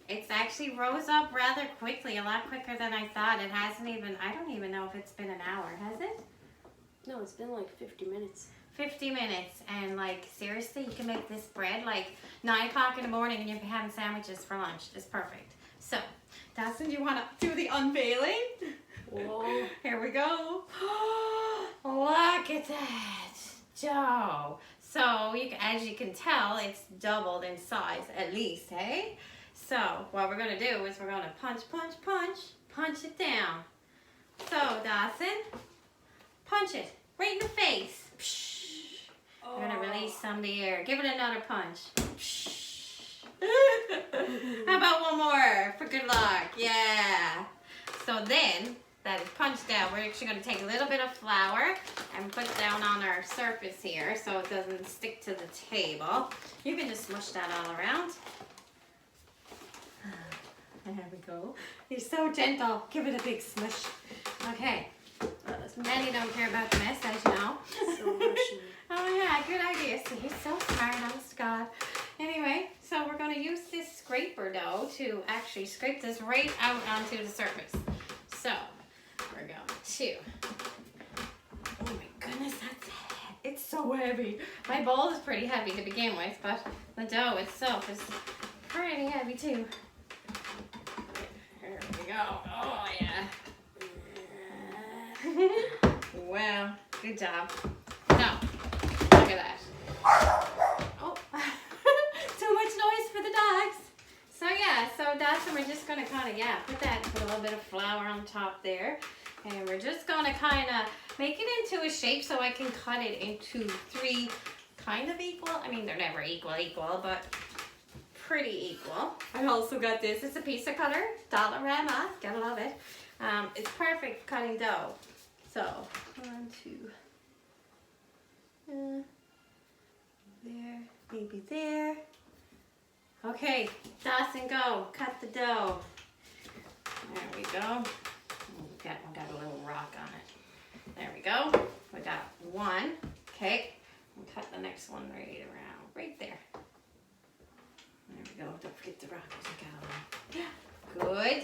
It's actually rose up rather quickly, a lot quicker than I thought. It hasn't even, I don't even know if it's been an hour, has it? No, it's been like 50 minutes. 50 minutes, and like seriously, you can make this bread like 9 o'clock in the morning and you're having sandwiches for lunch. It's perfect. So, Dawson, do you want to do the unveiling? Whoa. Here we go. Look at that dough. So, as you can tell, it's doubled in size at least, hey? So, what we're going to do is we're going to punch it down. So, Dawson, punch it right in the face. We're going to release some of the air. Give it another punch. How about one more for good luck? Yeah. So then, that is punched down. We're actually going to take a little bit of flour and put it down on our surface here so it doesn't stick to the table. You can just smush that all around. There we go. You're so gentle. Give it a big smush. Okay. Many don't care about the mess, as you know. So mushy. Oh yeah, good idea. So you're so smart, honest to God. Anyway, so we're going to use this scraper dough to actually scrape this right out onto the surface. So we're going to. Oh my goodness, it's so heavy. My bowl is pretty heavy to begin with, but the dough itself is pretty heavy too. Here we go. Oh yeah. Wow, good job. Now, look at that. Oh, too much noise for the dogs. So yeah, so Dawson, we're just gonna kind of, put a little bit of flour on top there. And we're just gonna kind of make it into a shape so I can cut it into 3 kind of equal. I mean, they're never equal, but pretty equal. I also got this. It's a pizza cutter, Dollarama. Gotta love it. It's perfect for cutting dough. So 1, 2, there, maybe there. Okay, Dawson, go. Cut the dough. There we go. Got a little rock on it. There we go. We got 1. Okay, we'll cut the next one right around, right there. There we go. Don't forget the rock. I got a little. Good.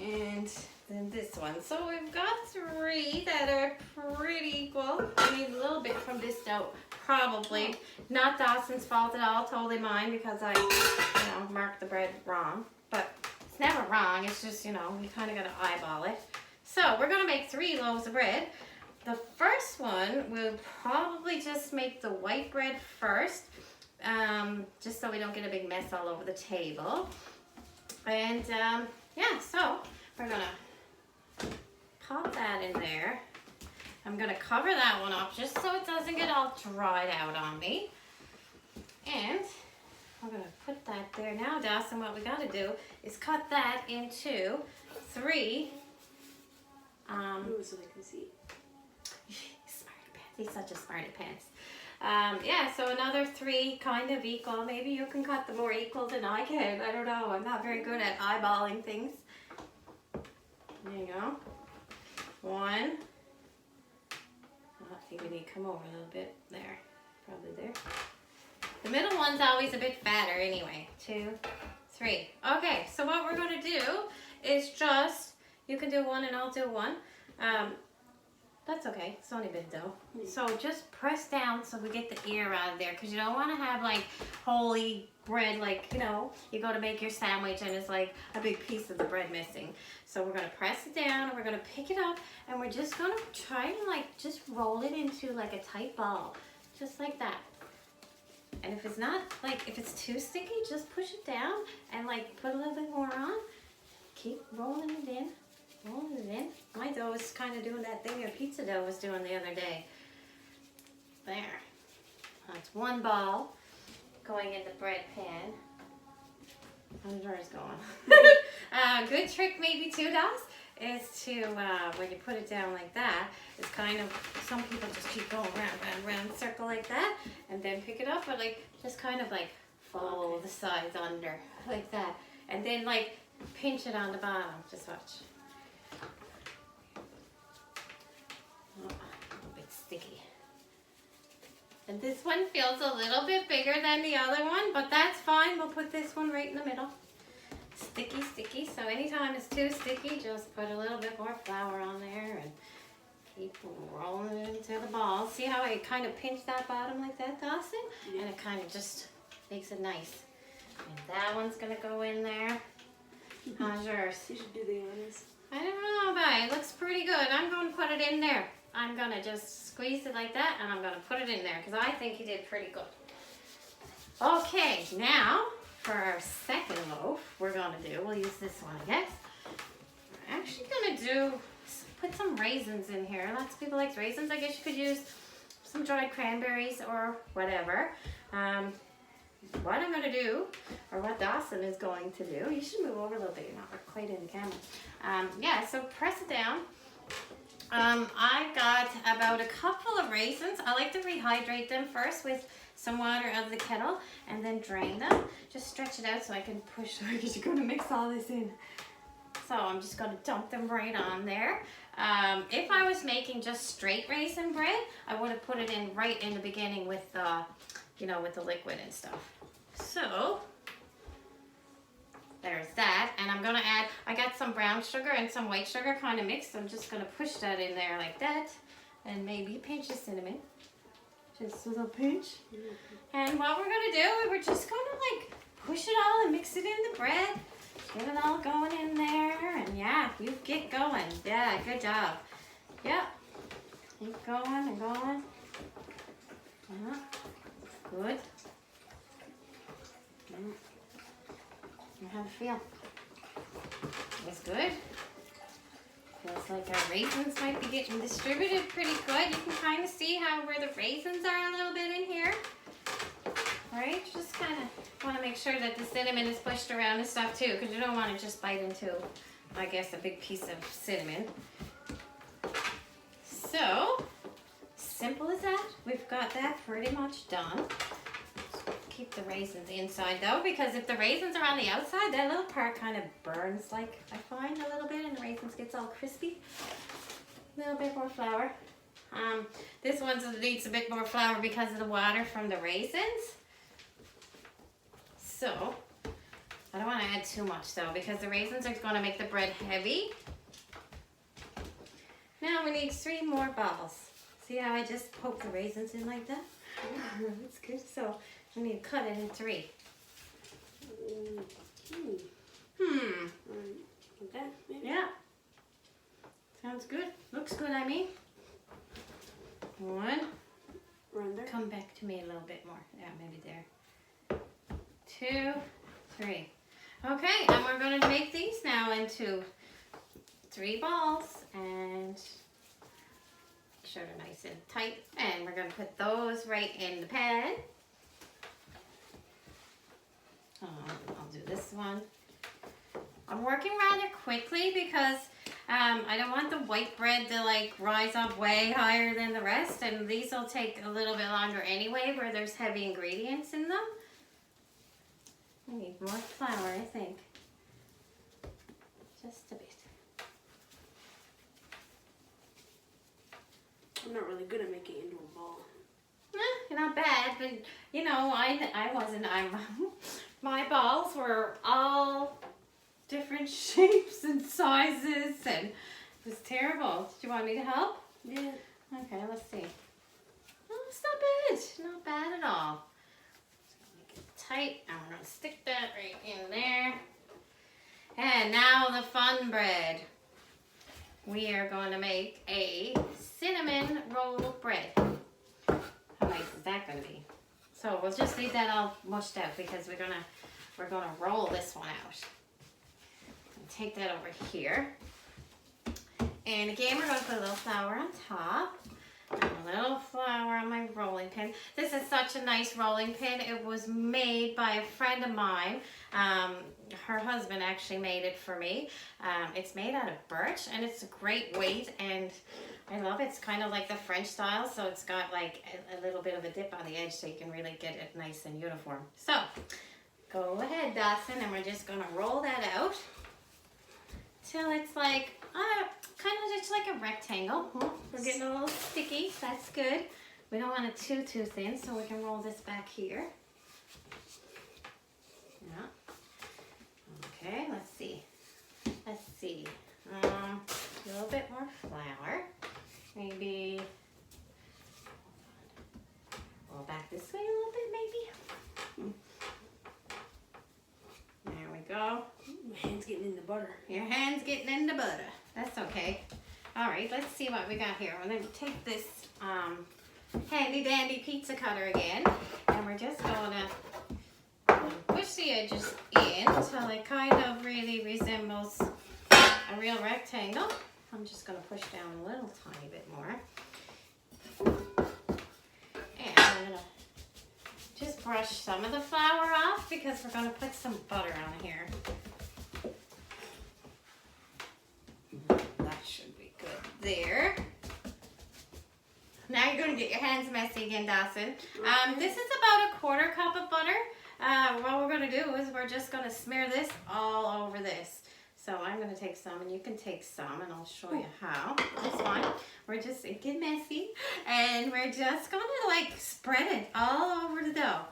And then this one. So we've got 3 that are pretty equal. I need a little bit from this dough, probably. Not Dawson's fault at all, totally mine, because I, marked the bread wrong. But it's never wrong, it's just, you kind of got to eyeball it. So we're going to make 3 loaves of bread. The first one, we'll probably just make the white bread first, just so we don't get a big mess all over the table. And so we're going to pop that in there. I'm going to cover that one up just so it doesn't get all dried out on me. And we're going to put that there. Now, Dawson, what we got to do is cut that into 3. So they can see. Smarty pants. He's such a smarty pants. So another 3 kind of equal. Maybe you can cut them more equal than I can. I don't know. I'm not very good at eyeballing things. There you go. 1. I think we need to come over a little bit. There. Probably there. The middle one's always a bit fatter anyway. 2, 3. Okay, so what we're going to do is just, you can do 1 and I'll do 1. That's okay. It's only a bit dough. So just press down so we get the air out of there, because you don't want to have like holy bread, like, you go to make your sandwich and it's like a big piece of the bread missing. So we're going to press it down and we're going to pick it up and we're just going to try to like just roll it into like a tight ball, just like that. And if it's not, like, if it's too sticky, just push it down and like put a little bit more on. Keep rolling it in. Rolling it in. My dough is kind of doing that thing your pizza dough was doing the other day. There. That's 1 ball going in the bread pan. How's yours going? Good trick maybe too, Doss, is to, when you put it down like that, it's kind of, some people just keep going round, circle like that, and then pick it up, but like, just kind of like fold the sides under, like that. And then like, pinch it on the bottom, just watch. Oh, a little bit sticky. And this one feels a little bit bigger than the other one, but that's fine. We'll put this one right in the middle. Sticky, sticky. So anytime it's too sticky, just put a little bit more flour on there and keep rolling it into the ball. See how I kind of pinch that bottom like that, Dawson? Yeah. And it kind of just makes it nice. And that one's going to go in there. How's yours? You should do the honors. I don't know, but it looks pretty good. I'm going to put it in there. I'm going to just squeeze it like that, and I'm going to put it in there because I think you did pretty good. Okay, now for our second loaf, we're going to do, we'll use this one, I guess. We're actually going to put some raisins in here. Lots of people like raisins. I guess you could use some dried cranberries or whatever. What I'm going to do, or what Dawson is going to do, you should move over a little bit, you're not quite in the camera. Yeah, so press it down. I got about a couple of raisins. I like to rehydrate them first with some water out of the kettle and then drain them. Just stretch it out so I can push through because you're going to mix all this in. So I'm just going to dump them right on there. If I was making just straight raisin bread, I would have put it in right in the beginning with the, you know, with the liquid and stuff. So there's that, and I'm gonna add, I got some brown sugar and some white sugar kind of mixed. I'm just gonna push that in there like that, and maybe a pinch of cinnamon, just a little pinch. And what we're gonna do, we're just gonna like push it all and mix it in the bread, get it all going in there, and yeah, you get going. Yeah, good job. Yep, keep going and going. Yeah, good. How do you feel? It's good. Feels like our raisins might be getting distributed pretty good. You can kind of see how where the raisins are a little bit in here. Right? Just kind of want to make sure that the cinnamon is pushed around and stuff too, because you don't want to just bite into, I guess, a big piece of cinnamon. So, simple as that. We've got that pretty much done. Keep the raisins inside though, because if the raisins are on the outside, that little part kind of burns, like I find a little bit, and the raisins gets all crispy. A little bit more flour. This one needs a bit more flour because of the water from the raisins. So I don't want to add too much though, because the raisins are going to make the bread heavy. Now we need 3 more balls. See how I just poke the raisins in like that? That's good. So I need to cut it in 3. Like that, maybe? Yeah. Sounds good. Looks good, I mean. 1. Around there? Come back to me a little bit more. Yeah, maybe there. 2, 3. Okay, and we're going to make these now into 3 balls, and make sure they're nice and tight. And we're going to put those right in the pan. I'll do this one. I'm working rather quickly because I don't want the white bread to like rise up way higher than the rest, and these will take a little bit longer anyway where there's heavy ingredients in them. I need more flour, I think. Just a bit. I'm not really good at making it into a ball. You're not bad, but you know, I wasn't. My balls were all different shapes and sizes, and it was terrible. Do you want me to help? Yeah. Okay, let's see. Oh, it's not bad. Not bad at all. Just make it tight. I'm going to stick that right in there. And now the fun bread. We are going to make a cinnamon roll bread. How nice is that going to be? So we'll just leave that all mushed out because we're gonna roll this one out. Take that over here. And again, we're going to put a little flour on top. And a little flour on my rolling pin. This is such a nice rolling pin. It was made by a friend of mine. Her husband actually made it for me. It's made out of birch, and it's a great weight, and I love it. It's kind of like the French style, so it's got like a little bit of a dip on the edge so you can really get it nice and uniform. So, go ahead, Dawson, and we're just going to roll that out till it's like, kind of just like a rectangle. We're getting a little sticky. That's good. We don't want it too thin, so we can roll this back here. Yeah. Okay, let's see. Let's see. A little bit more flour. Maybe roll back this way a little bit, maybe. There we go. My hand's getting in the butter. Your hand's getting in the butter. That's okay. All right, let's see what we got here. We're going to take this handy dandy pizza cutter again, and we're just going to push the edges in until it kind of really resembles a real rectangle. I'm just going to push down a little tiny bit more. And I'm going to just brush some of the flour off because we're going to put some butter on here. That should be good there. Now you're going to get your hands messy again, Dawson. This is about a 1/4 cup of butter. What we're going to do is we're just going to smear this all over this. So I'm going to take some and you can take some and I'll show you how. That's fine. We're just getting messy and we're just going to like spread it all over the dough.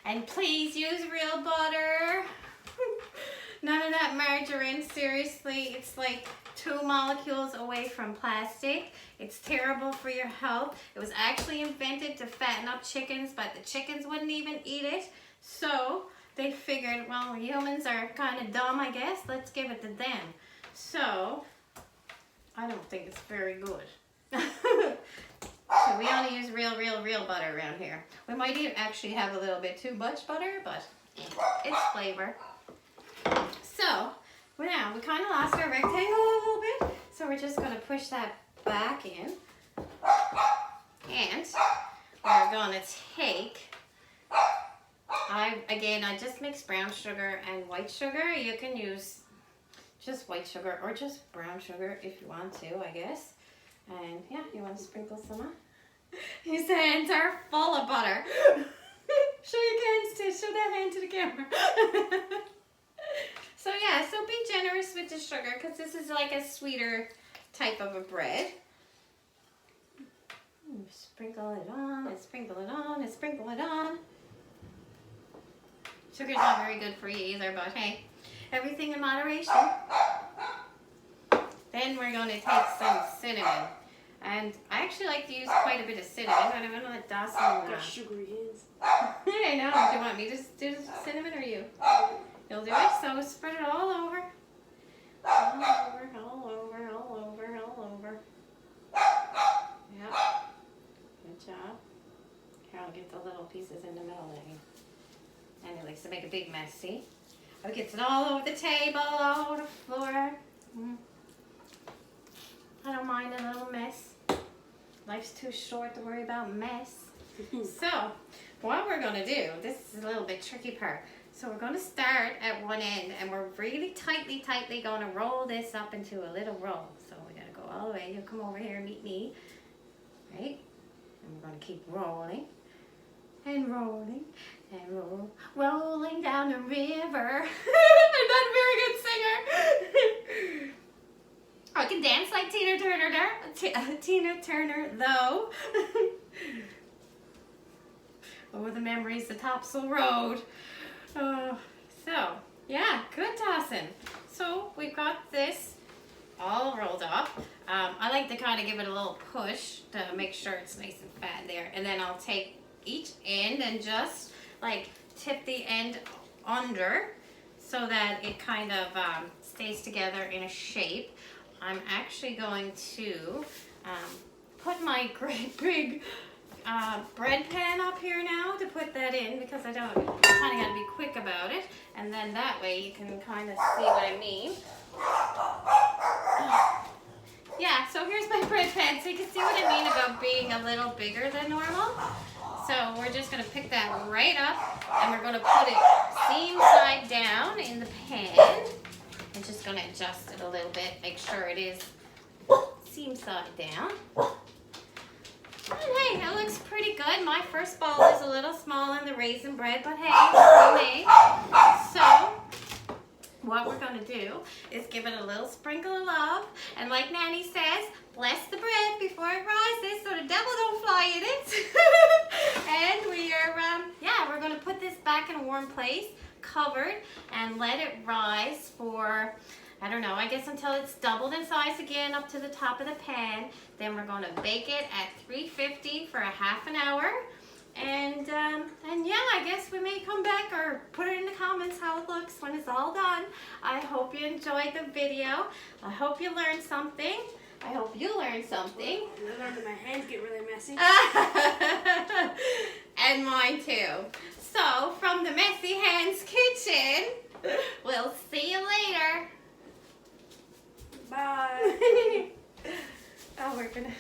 And please use real butter. None of that margarine, seriously. It's like 2 molecules away from plastic. It's terrible for your health. It was actually invented to fatten up chickens, but the chickens wouldn't even eat it. So they figured, well, humans are kind of dumb, I guess. Let's give it to them. So I don't think it's very good. So we only use real butter around here. We might even actually have a little bit too much butter, but it's flavor. So now we kind of lost our rectangle a little bit. So we're just going to push that back in. And we're going to take... I just mix brown sugar and white sugar. You can use just white sugar or just brown sugar if you want to, I guess. And yeah, you want to sprinkle some on? His hands are full of butter. Show your hands to show that hand to the camera. So yeah, so be generous with the sugar because this is like a sweeter type of a bread. Sprinkle it on and sprinkle it on and sprinkle it on. Sugar's not very good for you either, but hey, everything in moderation. Then we're going to take some cinnamon. And I actually like to use quite a bit of cinnamon, but I'm going to let Dawson... Got sugary hands. I know. Do you want me to do cinnamon or you? You'll do it, so spread it all over. All over, all over, all over, all over. Yep. Good job. Carol gets the little pieces in the middle there. And it likes to make a big mess, see? Oh, it gets it all over the table, all over the floor. I don't mind a little mess. Life's too short to worry about mess. So, what we're going to do, this is a little bit tricky part. So we're going to start at one end and we're really tightly going to roll this up into a little roll. So we're going to go all the way. You come over here and meet me. Right? And we're going to keep rolling and rolling and rolling down the river. I'm not a very good singer. I can dance like Tina Turner though. Oh, the memories, the Topsail Road. So, yeah, good, Dawson. So, we've got this all rolled up. I like to kind of give it a little push to make sure it's nice and fat there. And then I'll take each end and just, like, tip the end under so that it kind of stays together in a shape. I'm actually going to put my great big bread pan up here now to put that in because I kind of got to be quick about it, and then that way you can kind of see what I mean. Yeah, so here's my bread pan, so you can see what I mean about being a little bigger than normal. So we're just going to pick that right up and we're going to put it seam side down in the pan. I'm just going to adjust it a little bit, make sure it is seam side down. And hey, it looks pretty good. My first ball is a little small in the raisin bread, but hey, it's homemade. So what we're gonna do is give it a little sprinkle of love, and like Nanny says, bless the bread before it rises so the devil don't fly in it. And we are, yeah, we're gonna put this back in a warm place, covered, and let it rise for, I don't know, I guess until it's doubled in size again up to the top of the pan. Then we're gonna bake it at 350 for a half an hour. And yeah, I guess we may come back or put it in the comments how it looks when it's all done. I hope you enjoyed the video. I hope you learned something. I hope you learned something. I learned that my hands get really messy. And mine too. So, from the Messy Hands Kitchen, we'll see you later. Bye. Oh, we're gonna...